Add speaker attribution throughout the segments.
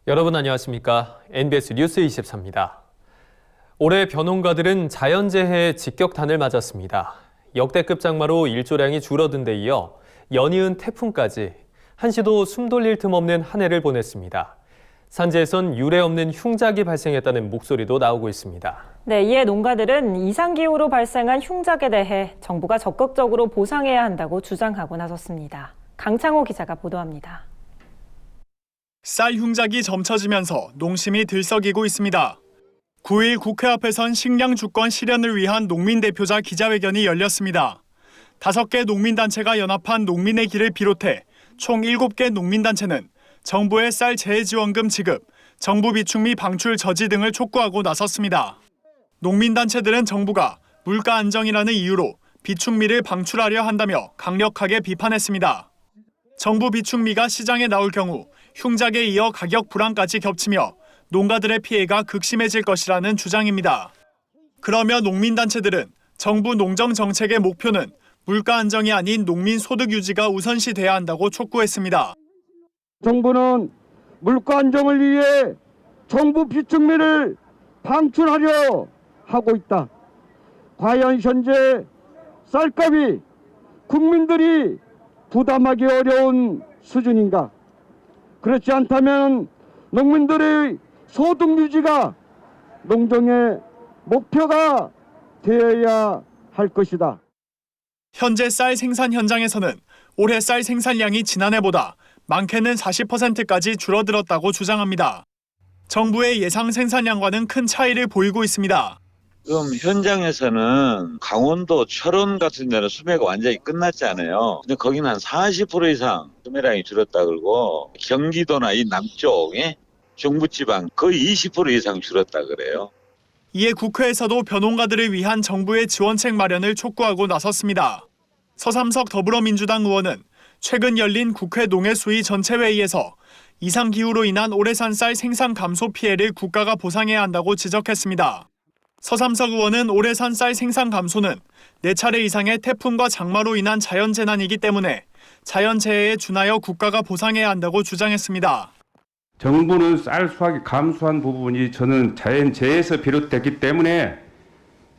Speaker 1: 여러분 안녕하십니까? NBS 뉴스 24입니다. 올해 벼농가들은 자연재해에 직격탄을 맞았습니다. 역대급 장마로 일조량이 줄어든 데 이어 연이은 태풍까지 한시도 숨 돌릴 틈 없는 한 해를 보냈습니다. 산지에선 유례 없는 흉작이 발생했다는 목소리도 나오고 있습니다.
Speaker 2: 네, 이에 농가들은 이상기후로 발생한 흉작에 대해 정부가 적극적으로 보상해야 한다고 주장하고 나섰습니다. 강창호 기자가 보도합니다.
Speaker 3: 쌀 흉작이 점쳐지면서 농심이 들썩이고 있습니다. 9일 국회 앞에선 식량 주권 실현을 위한 농민대표자 기자회견이 열렸습니다. 5개 농민단체가 연합한 농민의 길을 비롯해 총 7개 농민단체는 정부의 쌀 재해지원금 지급, 정부 비축미 방출 저지 등을 촉구하고 나섰습니다. 농민단체들은 정부가 물가 안정이라는 이유로 비축미를 방출하려 한다며 강력하게 비판했습니다. 정부 비축미가 시장에 나올 경우 흉작에 이어 가격 불안까지 겹치며 농가들의 피해가 극심해질 것이라는 주장입니다. 그러며 농민단체들은 정부 농정 정책의 목표는 물가 안정이 아닌 농민 소득 유지가 우선시돼야 한다고 촉구했습니다.
Speaker 4: 정부는 물가 안정을 위해 정부 비축미를 방출하려 하고 있다. 과연 현재 쌀값이 국민들이 부담하기 어려운 수준인가? 그렇지 않다면 농민들의 소득 유지가 농정의 목표가 되어야 할 것이다.
Speaker 3: 현재 쌀 생산 현장에서는 올해 쌀 생산량이 지난해보다 많게는 40%까지 줄어들었다고 주장합니다. 정부의 예상 생산량과는 큰 차이를 보이고 있습니다.
Speaker 5: 지금 현장에서는 강원도 철원 같은 데는 수매가 완전히 끝났잖아요. 근데 거기는 한 40% 이상 수매량이 줄었다 그러고 경기도나 이 남쪽에 중부지방 거의 20% 이상 줄었다 그래요.
Speaker 3: 이에 국회에서도 벼농가들을 위한 정부의 지원책 마련을 촉구하고 나섰습니다. 서삼석 더불어민주당 의원은 최근 열린 국회 농해수위 전체회의에서 이상기후로 인한 올해산 쌀 생산 감소 피해를 국가가 보상해야 한다고 지적했습니다. 서삼석 의원은 올해산 쌀 생산 감소는 4차례 이상의 태풍과 장마로 인한 자연재난이기 때문에 자연재해에 준하여 국가가 보상해야 한다고 주장했습니다.
Speaker 6: 정부는 쌀 수확이 감소한 부분이 저는 자연재해에서 비롯됐기 때문에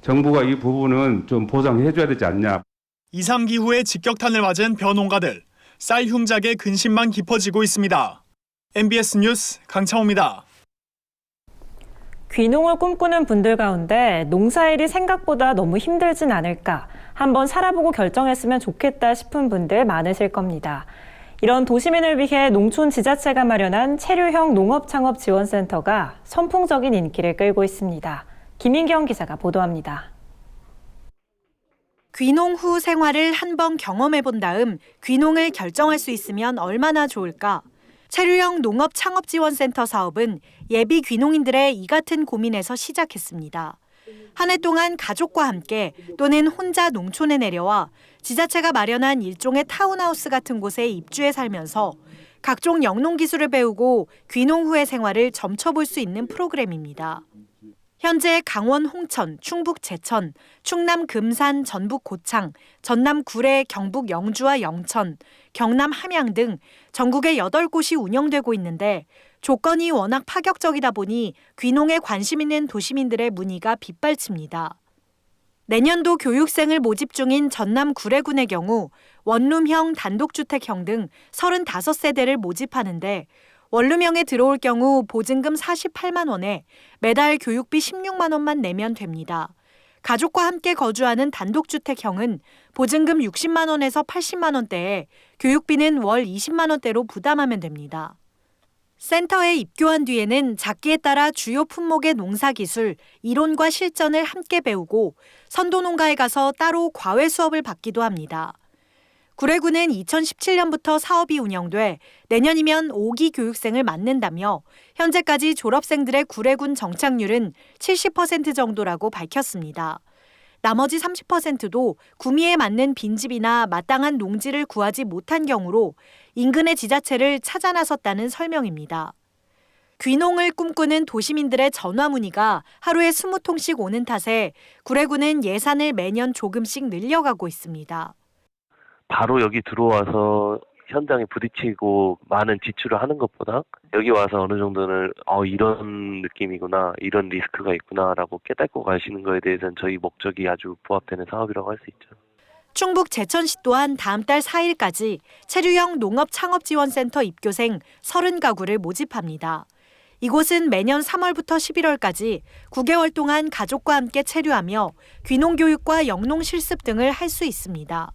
Speaker 6: 정부가 이 부분은 좀 보상해 줘야 되지 않냐.
Speaker 3: 이상기후에 직격탄을 맞은 벼농가들, 쌀 흉작의 근심만 깊어지고 있습니다. MBS 뉴스 강창호입니다.
Speaker 2: 귀농을 꿈꾸는 분들 가운데 농사일이 생각보다 너무 힘들진 않을까, 한번 살아보고 결정했으면 좋겠다 싶은 분들 많으실 겁니다. 이런 도시민을 위해 농촌 지자체가 마련한 체류형 농업창업지원센터가 선풍적인 인기를 끌고 있습니다. 김인경 기자가 보도합니다.
Speaker 7: 귀농 후 생활을 한번 경험해본 다음 귀농을 결정할 수 있으면 얼마나 좋을까? 체류형 농업창업지원센터 사업은 예비 귀농인들의 이 같은 고민에서 시작했습니다. 한 해 동안 가족과 함께 또는 혼자 농촌에 내려와 지자체가 마련한 일종의 타운하우스 같은 곳에 입주해 살면서 각종 영농 기술을 배우고 귀농 후의 생활을 점쳐볼 수 있는 프로그램입니다. 현재 강원 홍천, 충북 제천, 충남 금산, 전북 고창, 전남 구례, 경북 영주와 영천, 경남 함양 등 전국에 8곳이 운영되고 있는데 조건이 워낙 파격적이다 보니 귀농에 관심 있는 도시민들의 문의가 빗발칩니다. 내년도 교육생을 모집 중인 전남 구례군의 경우 원룸형, 단독주택형 등 35세대를 모집하는데 원룸형에 들어올 경우 보증금 48만 원에 매달 교육비 16만 원만 내면 됩니다. 가족과 함께 거주하는 단독주택형은 보증금 60만 원에서 80만 원대에 교육비는 월 20만 원대로 부담하면 됩니다. 센터에 입교한 뒤에는 작기에 따라 주요 품목의 농사기술, 이론과 실전을 함께 배우고 선도농가에 가서 따로 과외 수업을 받기도 합니다. 구례군은 2017년부터 사업이 운영돼 내년이면 5기 교육생을 맞는다며 현재까지 졸업생들의 구례군 정착률은 70% 정도라고 밝혔습니다. 나머지 30%도 구미에 맞는 빈집이나 마땅한 농지를 구하지 못한 경우로 인근의 지자체를 찾아 나섰다는 설명입니다. 귀농을 꿈꾸는 도시민들의 전화 문의가 하루에 20통씩 오는 탓에 구례군은 예산을 매년 조금씩 늘려가고 있습니다.
Speaker 8: 바로 여기 들어와서 현장에 부딪히고 많은 지출을 하는 것보다 여기 와서 어느 정도는 이런 느낌이구나, 이런 리스크가 있구나라고 깨닫고 가시는 거에 대해서는 저희 목적이 아주 부합되는 사업이라고 할 수 있죠.
Speaker 7: 충북 제천시 또한 다음 달 4일까지 체류형 농업창업지원센터 입교생 30가구를 모집합니다. 이곳은 매년 3월부터 11월까지 9개월 동안 가족과 함께 체류하며 귀농교육과 영농실습 등을 할 수 있습니다.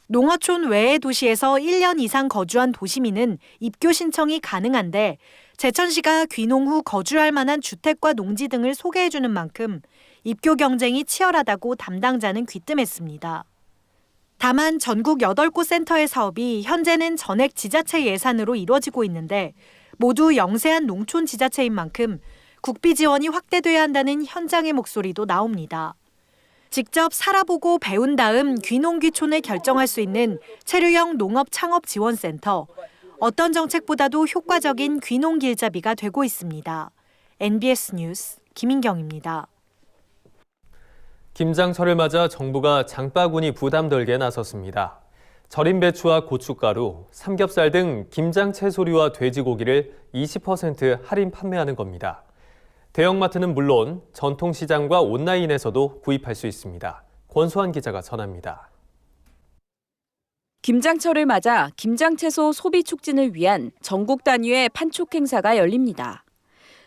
Speaker 7: 농어촌 외의 도시에서 1년 이상 거주한 도시민은 입교 신청이 가능한데 제천시가 귀농 후 거주할 만한 주택과 농지 등을 소개해주는 만큼 입교 경쟁이 치열하다고 담당자는 귀뜸했습니다. 다만 전국 8곳 센터의 사업이 현재는 전액 지자체 예산으로 이루어지고 있는데 모두 영세한 농촌 지자체인 만큼 국비 지원이 확대돼야 한다는 현장의 목소리도 나옵니다. 직접 살아보고 배운 다음 귀농귀촌을 결정할 수 있는 체류형 농업창업지원센터. 어떤 정책보다도 효과적인 귀농 길잡이가 되고 있습니다. NBS 뉴스 김인경입니다.
Speaker 1: 김장철을 맞아 정부가 장바구니 부담 덜게 나섰습니다. 절임 배추와 고춧가루, 삼겹살 등 김장 채소류와 돼지고기를 20% 할인 판매하는 겁니다. 대형마트는 물론 전통시장과 온라인에서도 구입할 수 있습니다. 권수환 기자가 전합니다.
Speaker 9: 김장철을 맞아 김장채소 소비 촉진을 위한 전국 단위의 판촉 행사가 열립니다.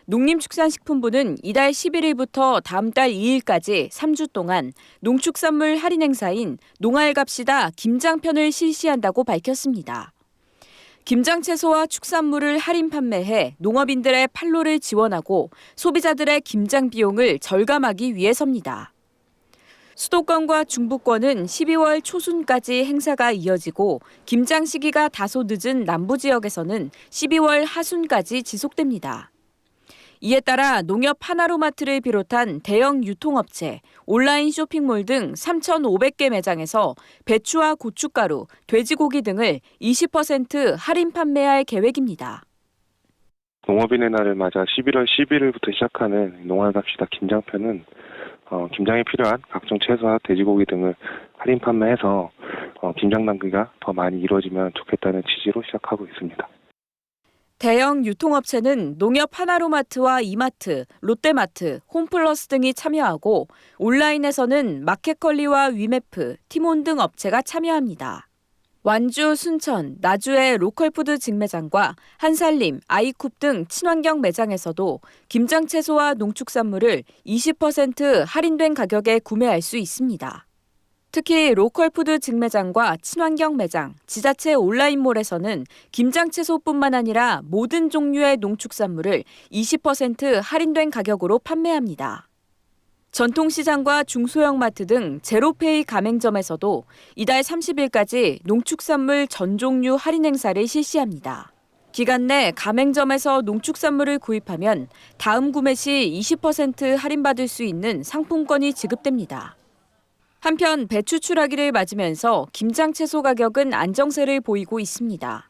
Speaker 9: 농림축산식품부는 이달 11일부터 다음 달 2일까지 3주 동안 농축산물 할인 행사인 농알갑시다 김장편을 실시한다고 밝혔습니다. 김장채소와 축산물을 할인 판매해 농업인들의 판로를 지원하고 소비자들의 김장 비용을 절감하기 위해서입니다. 수도권과 중부권은 12월 초순까지 행사가 이어지고 김장 시기가 다소 늦은 남부 지역에서는 12월 하순까지 지속됩니다. 이에 따라 농협 하나로마트를 비롯한 대형 유통업체, 온라인 쇼핑몰 등 3,500개 매장에서 배추와 고춧가루, 돼지고기 등을 20% 할인 판매할 계획입니다.
Speaker 10: 농업인의 날을 맞아 11월 11일부터 시작하는 농알갑시다 김장편은 김장에 필요한 각종 채소와 돼지고기 등을 할인 판매해서 김장 낭비가 더 많이 이루어지면 좋겠다는 취지로 시작하고 있습니다.
Speaker 9: 대형 유통업체는 농협 하나로마트와 이마트, 롯데마트, 홈플러스 등이 참여하고 온라인에서는 마켓컬리와 위메프, 티몬 등 업체가 참여합니다. 완주, 순천, 나주의 로컬푸드 직매장과 한살림, 아이쿱 등 친환경 매장에서도 김장채소와 농축산물을 20% 할인된 가격에 구매할 수 있습니다. 특히 로컬푸드 직매장과 친환경 매장, 지자체 온라인몰에서는 김장채소뿐만 아니라 모든 종류의 농축산물을 20% 할인된 가격으로 판매합니다. 전통시장과 중소형 마트 등 제로페이 가맹점에서도 이달 30일까지 농축산물 전 종류 할인 행사를 실시합니다. 기간 내 가맹점에서 농축산물을 구입하면 다음 구매 시 20% 할인받을 수 있는 상품권이 지급됩니다. 한편 배추 추라기를 맞으면서 김장채소 가격은 안정세를 보이고 있습니다.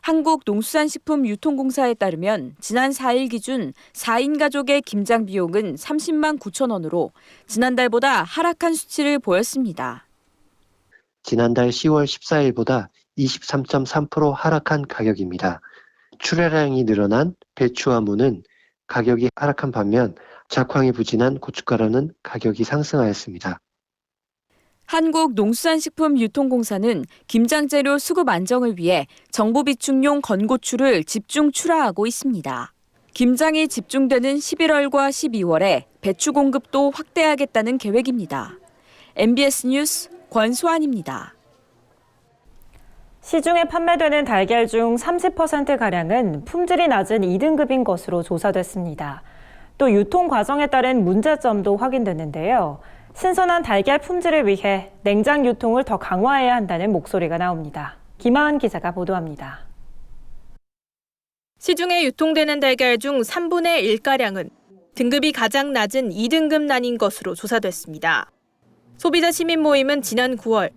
Speaker 9: 한국농수산식품유통공사에 따르면 지난 4일 기준 4인 가족의 김장 비용은 30만 9천 원으로 지난달보다 하락한 수치를 보였습니다.
Speaker 11: 지난달 10월 14일보다 23.3% 하락한 가격입니다. 출하량이 늘어난 배추와 무는 가격이 하락한 반면 작황이 부진한 고춧가루는 가격이 상승하였습니다.
Speaker 9: 한국농수산식품유통공사는 김장재료 수급 안정을 위해 정부 비축용 건고추를 집중 출하하고 있습니다. 김장이 집중되는 11월과 12월에 배추 공급도 확대하겠다는 계획입니다. MBS 뉴스 권수환입니다.
Speaker 2: 시중에 판매되는 달걀 중 30%가량은 품질이 낮은 2등급인 것으로 조사됐습니다. 또 유통 과정에 따른 문제점도 확인됐는데요. 신선한 달걀 품질을 위해 냉장 유통을 더 강화해야 한다는 목소리가 나옵니다. 김하은 기자가 보도합니다.
Speaker 12: 시중에 유통되는 달걀 중 3분의 1가량은 등급이 가장 낮은 2등급 난인 것으로 조사됐습니다. 소비자 시민 모임은 지난 9월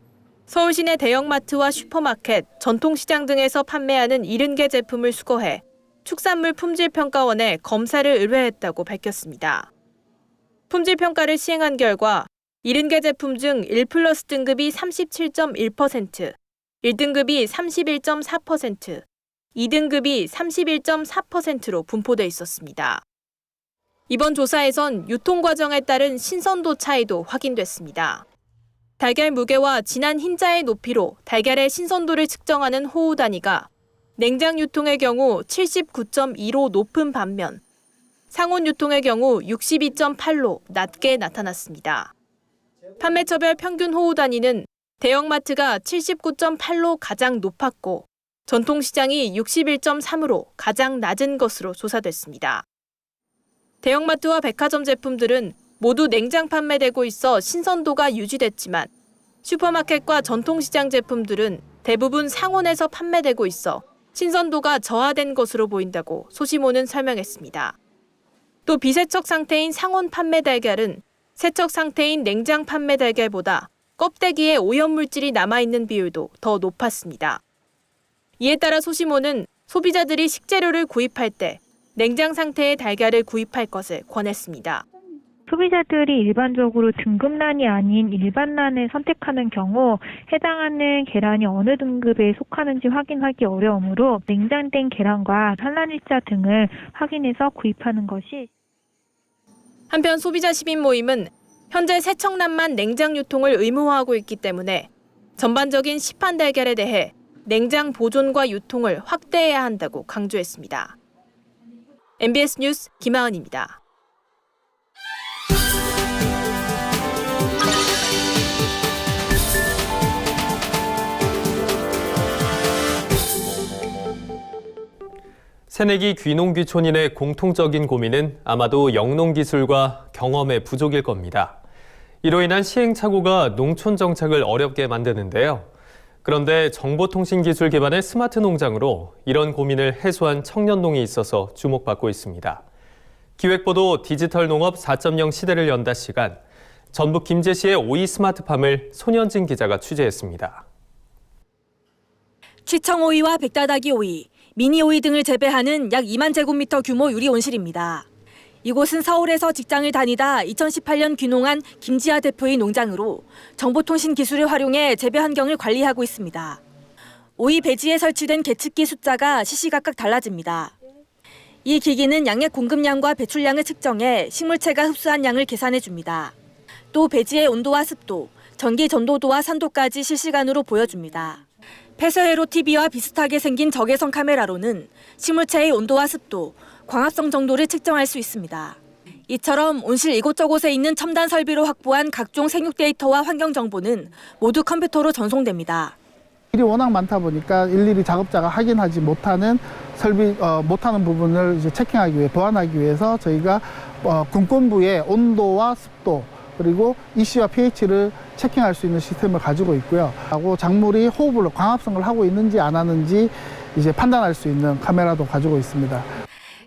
Speaker 12: 서울 시내 대형마트와 슈퍼마켓, 전통시장 등에서 판매하는 70개 제품을 수거해 축산물품질평가원에 검사를 의뢰했다고 밝혔습니다. 품질평가를 시행한 결과 70개 제품 중 1플러스 등급이 37.1%, 1등급이 31.4%, 2등급이 31.4%로 분포돼 있었습니다. 이번 조사에선 유통 과정에 따른 신선도 차이도 확인됐습니다. 달걀 무게와 진한 흰자의 높이로 달걀의 신선도를 측정하는 호우 단위가 냉장 유통의 경우 79.2로 높은 반면 상온 유통의 경우 62.8로 낮게 나타났습니다. 판매처별 평균 호우 단위는 대형마트가 79.8로 가장 높았고 전통시장이 61.3으로 가장 낮은 것으로 조사됐습니다. 대형마트와 백화점 제품들은 모두 냉장 판매되고 있어 신선도가 유지됐지만 슈퍼마켓과 전통시장 제품들은 대부분 상온에서 판매되고 있어 신선도가 저하된 것으로 보인다고 소시모는 설명했습니다. 또 비세척 상태인 상온 판매 달걀은 세척 상태인 냉장 판매 달걀보다 껍데기에 오염물질이 남아있는 비율도 더 높았습니다. 이에 따라 소시모는 소비자들이 식재료를 구입할 때 냉장 상태의 달걀을 구입할 것을 권했습니다.
Speaker 13: 소비자들이 일반적으로 등급란이 아닌 일반란을 선택하는 경우 해당하는 계란이 어느 등급에 속하는지 확인하기 어려우므로 냉장된 계란과 산란일자 등을 확인해서 구입하는 것이.
Speaker 12: 한편 소비자 시민 모임은 현재 세척란만 냉장 유통을 의무화하고 있기 때문에 전반적인 시판 달걀에 대해 냉장 보존과 유통을 확대해야 한다고 강조했습니다. MBS 뉴스 김하은입니다.
Speaker 1: 새내기 귀농귀촌인의 공통적인 고민은 아마도 영농기술과 경험의 부족일 겁니다. 이로 인한 시행착오가 농촌 정착을 어렵게 만드는데요. 그런데 정보통신기술 기반의 스마트 농장으로 이런 고민을 해소한 청년농이 있어서 주목받고 있습니다. 기획보도 디지털 농업 4.0 시대를 연다 시간, 전북 김제시의 오이 스마트팜을 손현진 기자가 취재했습니다.
Speaker 14: 취청오이와 백다다기 오이, 미니오이 등을 재배하는 약 2만 제곱미터 규모 유리 온실입니다. 이곳은 서울에서 직장을 다니다 2018년 귀농한 김지아 대표의 농장으로 정보통신 기술을 활용해 재배 환경을 관리하고 있습니다. 오이 배지에 설치된 계측기 숫자가 시시각각 달라집니다. 이 기기는 양액 공급량과 배출량을 측정해 식물체가 흡수한 양을 계산해 줍니다. 또 배지의 온도와 습도, 전기 전도도와 산도까지 실시간으로 보여줍니다. 폐쇄회로 TV와 비슷하게 생긴 적외선 카메라로는 식물체의 온도와 습도, 광합성 정도를 측정할 수 있습니다. 이처럼 온실 이곳저곳에 있는 첨단 설비로 확보한 각종 생육 데이터와 환경 정보는 모두 컴퓨터로 전송됩니다.
Speaker 15: 일이 워낙 많다 보니까 일일이 작업자가 확인하지 못하는 못하는 부분을 이제 체킹하기 위해 보완하기 위해서 저희가 군권부의 온도와 습도 그리고 EC와 pH를 체킹할 수 있는 시스템을 가지고 있고요. 하고 작물이 호흡을 광합성을 하고 있는지 안 하는지 이제 판단할 수 있는 카메라도 가지고 있습니다.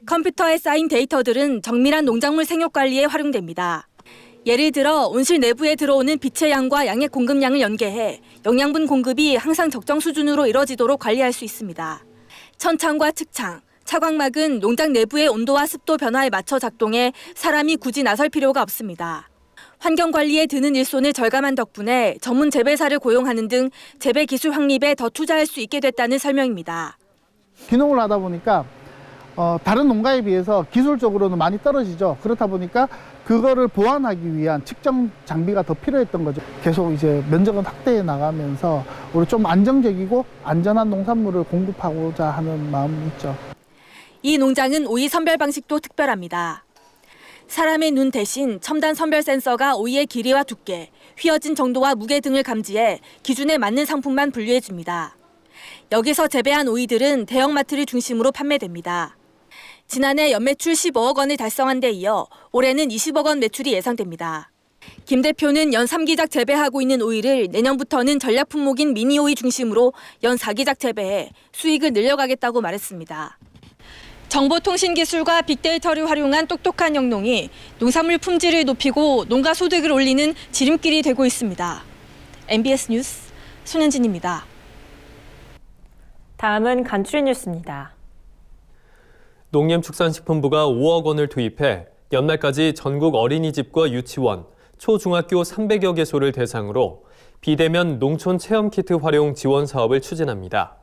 Speaker 14: 컴퓨터에 쌓인 데이터들은 정밀한 농작물 생육 관리에 활용됩니다. 예를 들어 온실 내부에 들어오는 빛의 양과 양액 공급량을 연계해 영양분 공급이 항상 적정 수준으로 이뤄지도록 관리할 수 있습니다. 천창과 측창, 차광막은 농장 내부의 온도와 습도 변화에 맞춰 작동해 사람이 굳이 나설 필요가 없습니다. 환경 관리에 드는 일손을 절감한 덕분에 전문 재배사를 고용하는 등 재배 기술 확립에 더 투자할 수 있게 됐다는 설명입니다.
Speaker 15: 귀농을 하다 보니까 다른 농가에 비해서 기술적으로는 많이 떨어지죠. 그렇다 보니까 그거를 보완하기 위한 측정 장비가 더 필요했던 거죠. 계속 이제 면적은 확대해 나가면서 우리 좀 안정적이고 안전한 농산물을 공급하고자 하는 마음이 있죠.
Speaker 14: 이 농장은 오이 선별 방식도 특별합니다. 사람의 눈 대신 첨단 선별 센서가 오이의 길이와 두께, 휘어진 정도와 무게 등을 감지해 기준에 맞는 상품만 분류해 줍니다. 여기서 재배한 오이들은 대형마트를 중심으로 판매됩니다. 지난해 연매출 15억 원을 달성한 데 이어 올해는 20억 원 매출이 예상됩니다. 김 대표는 연 3기작 재배하고 있는 오이를 내년부터는 전략 품목인 미니오이 중심으로 연 4기작 재배해 수익을 늘려가겠다고 말했습니다. 정보통신기술과 빅데이터를 활용한 똑똑한 영농이 농산물 품질을 높이고 농가 소득을 올리는 지름길이 되고 있습니다. MBS 뉴스 손현진입니다.
Speaker 2: 다음은 간추린 뉴스입니다.
Speaker 1: 농림축산식품부가 5억 원을 투입해 연말까지 전국 어린이집과 유치원, 초중학교 300여 개소를 대상으로 비대면 농촌 체험키트 활용 지원 사업을 추진합니다.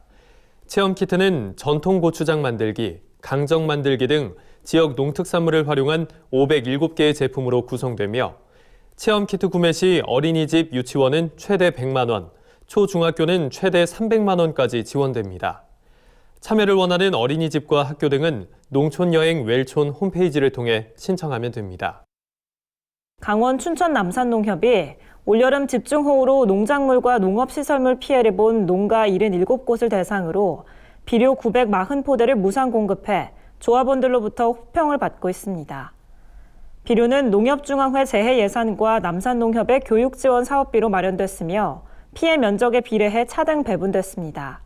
Speaker 1: 체험키트는 전통 고추장 만들기, 강정 만들기 등 지역 농특산물을 활용한 507개의 제품으로 구성되며 체험키트 구매 시 어린이집, 유치원은 최대 100만 원, 초중학교는 최대 300만 원까지 지원됩니다. 참여를 원하는 어린이집과 학교 등은 농촌여행 웰촌 홈페이지를 통해 신청하면 됩니다.
Speaker 2: 강원 춘천 남산농협이 올여름 집중호우로 농작물과 농업시설물 피해를 본 농가 77곳을 대상으로 비료 940포대를 무상 공급해 조합원들로부터 호평을 받고 있습니다. 비료는 농협중앙회 재해 예산과 남산농협의 교육지원 사업비로 마련됐으며 피해 면적에 비례해 차등 배분됐습니다.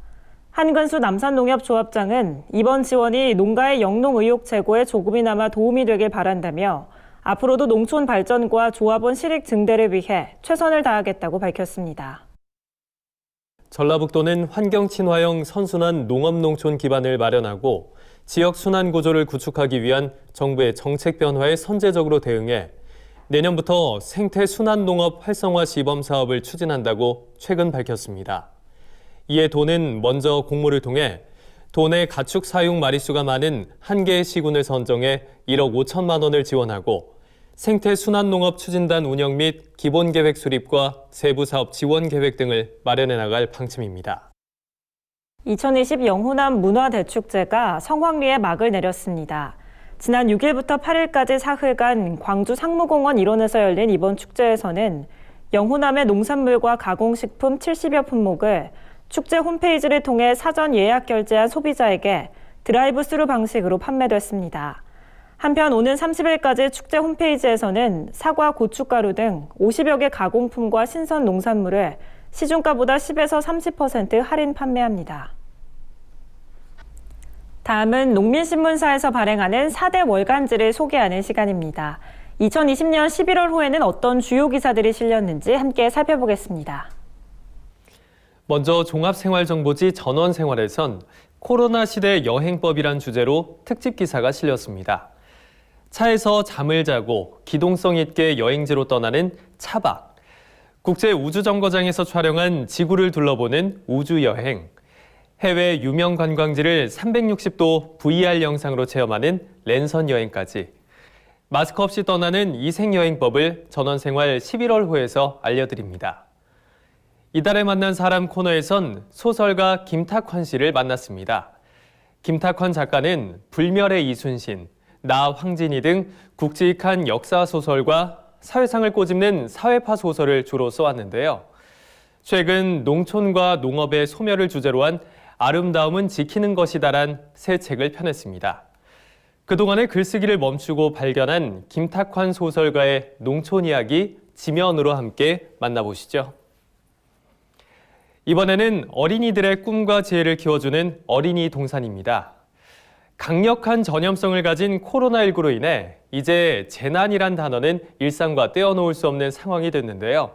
Speaker 2: 한근수 남산농협 조합장은 이번 지원이 농가의 영농 의욕 제고에 조금이나마 도움이 되길 바란다며 앞으로도 농촌 발전과 조합원 실익 증대를 위해 최선을 다하겠다고 밝혔습니다.
Speaker 1: 전라북도는 환경 친화형 선순환 농업농촌 기반을 마련하고 지역 순환 구조를 구축하기 위한 정부의 정책 변화에 선제적으로 대응해 내년부터 생태 순환 농업 활성화 시범 사업을 추진한다고 최근 밝혔습니다. 이에 도는 먼저 공모를 통해 도내 가축 사육 마리수가 많은 1개의 시군을 선정해 1억 5천만 원을 지원하고 생태 순환 농업 추진단 운영 및 기본 계획 수립과 세부 사업 지원 계획 등을 마련해 나갈 방침입니다.
Speaker 2: 2020 영호남 문화대축제가 성황리에 막을 내렸습니다. 지난 6일부터 8일까지 사흘간 광주 상무공원 일원에서 열린 이번 축제에서는 영호남의 농산물과 가공식품 70여 품목을 축제 홈페이지를 통해 사전 예약 결제한 소비자에게 드라이브스루 방식으로 판매됐습니다. 한편 오는 30일까지 축제 홈페이지에서는 사과, 고춧가루 등 50여 개 가공품과 신선 농산물을 시중가보다 10에서 30% 할인 판매합니다. 다음은 농민신문사에서 발행하는 4대 월간지를 소개하는 시간입니다. 2020년 11월 호에는 어떤 주요 기사들이 실렸는지 함께 살펴보겠습니다.
Speaker 1: 먼저 종합생활정보지 전원생활에선 코로나 시대 여행법이란 주제로 특집 기사가 실렸습니다. 차에서 잠을 자고 기동성 있게 여행지로 떠나는 차박, 국제우주정거장에서 촬영한 지구를 둘러보는 우주여행, 해외 유명 관광지를 360도 VR 영상으로 체험하는 랜선 여행까지 마스크 없이 떠나는 이생여행법을 전원생활 11월 호에서 알려드립니다. 이달에 만난 사람 코너에선 소설가 김탁환 씨를 만났습니다. 김탁환 작가는 불멸의 이순신, 나 황진이 등 굵직한 역사 소설과 사회상을 꼬집는 사회파 소설을 주로 써왔는데요. 최근 농촌과 농업의 소멸을 주제로 한 아름다움은 지키는 것이다란 새 책을 펴냈습니다. 그동안의 글쓰기를 멈추고 발견한 김탁환 소설가의 농촌 이야기 지면으로 함께 만나보시죠. 이번에는 어린이들의 꿈과 지혜를 키워주는 어린이 동산입니다. 강력한 전염성을 가진 코로나19로 인해 이제 재난이란 단어는 일상과 떼어놓을 수 없는 상황이 됐는데요.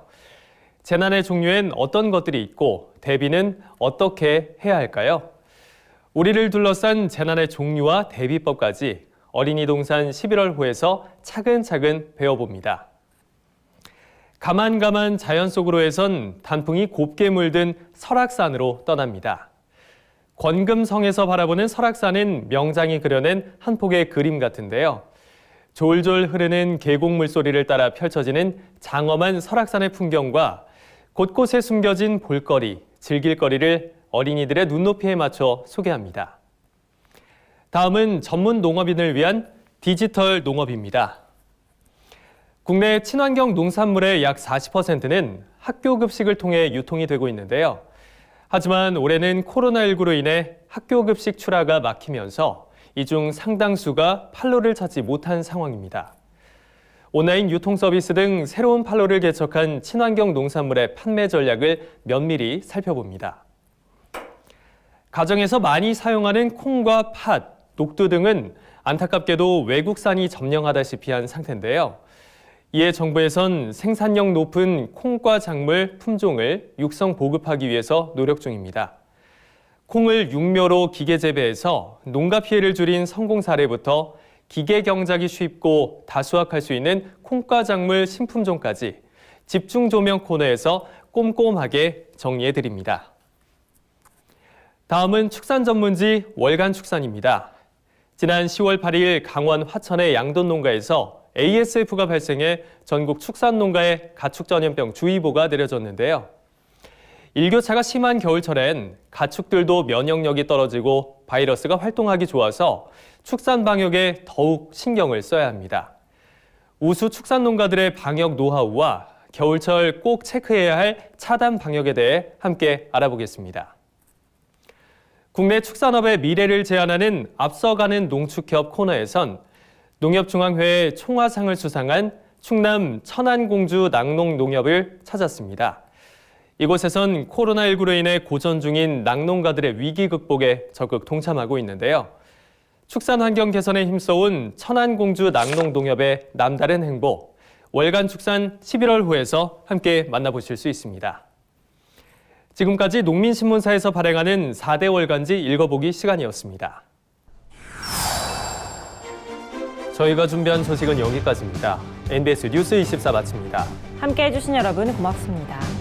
Speaker 1: 재난의 종류엔 어떤 것들이 있고 대비는 어떻게 해야 할까요? 우리를 둘러싼 재난의 종류와 대비법까지 어린이 동산 11월 호에서 차근차근 배워봅니다. 가만가만 자연 속으로에선 단풍이 곱게 물든 설악산으로 떠납니다. 권금성에서 바라보는 설악산은 명장이 그려낸 한 폭의 그림 같은데요. 졸졸 흐르는 계곡 물소리를 따라 펼쳐지는 장엄한 설악산의 풍경과 곳곳에 숨겨진 볼거리, 즐길거리를 어린이들의 눈높이에 맞춰 소개합니다. 다음은 전문 농업인을 위한 디지털 농업입니다. 국내 친환경 농산물의 약 40%는 학교 급식을 통해 유통이 되고 있는데요. 하지만 올해는 코로나19로 인해 학교 급식 출하가 막히면서 이 중 상당수가 판로를 찾지 못한 상황입니다. 온라인 유통 서비스 등 새로운 판로를 개척한 친환경 농산물의 판매 전략을 면밀히 살펴봅니다. 가정에서 많이 사용하는 콩과 팥, 녹두 등은 안타깝게도 외국산이 점령하다시피 한 상태인데요. 이에 정부에선 생산력 높은 콩과 작물 품종을 육성 보급하기 위해서 노력 중입니다. 콩을 육묘로 기계 재배해서 농가 피해를 줄인 성공 사례부터 기계 경작이 쉽고 다수확할 수 있는 콩과 작물 신품종까지 집중 조명 코너에서 꼼꼼하게 정리해드립니다. 다음은 축산 전문지 월간 축산입니다. 지난 10월 8일 강원 화천의 양돈 농가에서 ASF가 발생해 전국 축산 농가에 가축 전염병 주의보가 내려졌는데요. 일교차가 심한 겨울철엔 가축들도 면역력이 떨어지고 바이러스가 활동하기 좋아서 축산 방역에 더욱 신경을 써야 합니다. 우수 축산 농가들의 방역 노하우와 겨울철 꼭 체크해야 할 차단 방역에 대해 함께 알아보겠습니다. 국내 축산업의 미래를 제안하는 앞서가는 농축협 코너에선 농협중앙회의 총화상을 수상한 충남 천안공주 낙농농협을 찾았습니다. 이곳에선 코로나19로 인해 고전 중인 낙농가들의 위기 극복에 적극 동참하고 있는데요. 축산 환경 개선에 힘써온 천안공주 낙농농협의 남다른 행보, 월간 축산 11월 호에서 함께 만나보실 수 있습니다. 지금까지 농민신문사에서 발행하는 4대 월간지 읽어보기 시간이었습니다. 저희가 준비한 소식은 여기까지입니다. NBS 뉴스 24 마칩니다.
Speaker 2: 함께해 주신 여러분 고맙습니다.